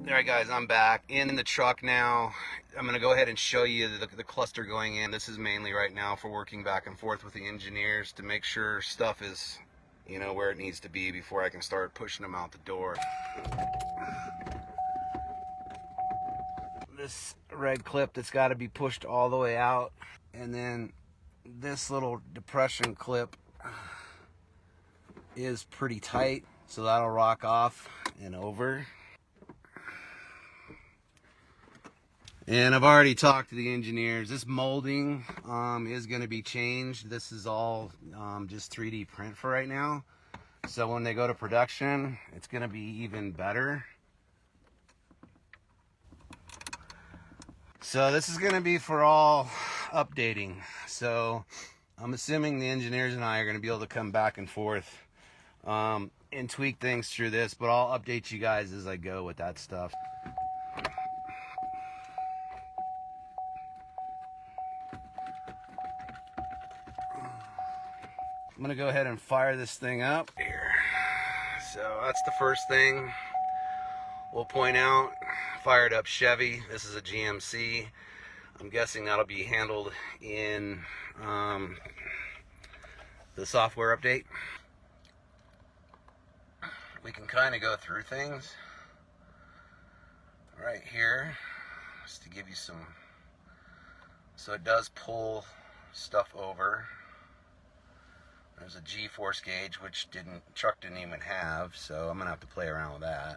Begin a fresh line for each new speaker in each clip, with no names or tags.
Alright guys, I'm back in the truck now. I'm going to go ahead and show you the cluster going in. This is mainly right now for working back and forth with the engineers to make sure stuff is, you know, where it needs to be before I can start pushing them out the door. This red clip that's got to be pushed all the way out, and then this little depression clip is pretty tight, so that'll rock off and over. And I've already talked to the engineers. This molding is going to be changed. This is all just 3D print for right now. So when they go to production, it's going to be even better. So this is going to be for all updating. So I'm assuming the engineers and I are going to be able to come back and forth and tweak things through this, but I'll update you guys as I go with that stuff. I'm gonna go ahead and fire this thing up here. So that's the first thing we'll point out. Fired up Chevy. This is a GMC. I'm guessing that'll be handled in the software update. We can kind of go through things right here just to give you some. So it does pull stuff over. There's a G-force gauge, which truck didn't even have, so I'm gonna have to play around with that.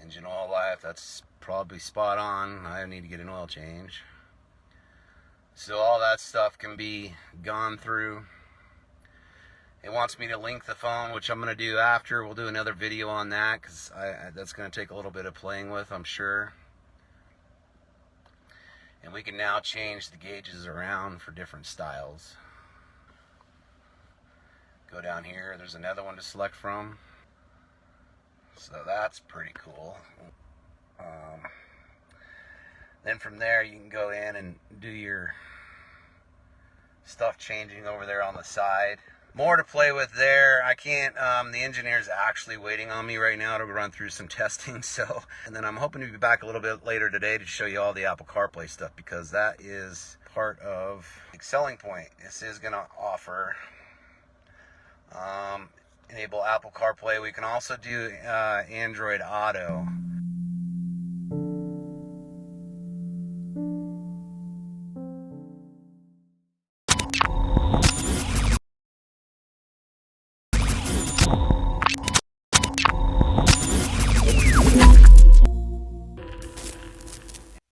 Engine oil life, that's probably spot on. I need to get an oil change. So all that stuff can be gone through. It wants me to link the phone, which I'm gonna do after. We'll do another video on that, because that's gonna take a little bit of playing with, I'm sure. And we can now change the gauges around for different styles. Go down here, there's another one to select from. So that's pretty cool. Then from there you can go in and do your stuff changing over there on the side. More to play with there. I can't, the engineer's actually waiting on me right now to run through some testing. So, and then I'm hoping to be back a little bit later today to show you all the Apple Carplay stuff, because that is part of the selling point. This is gonna offer enable Apple CarPlay. We can also do Android Auto.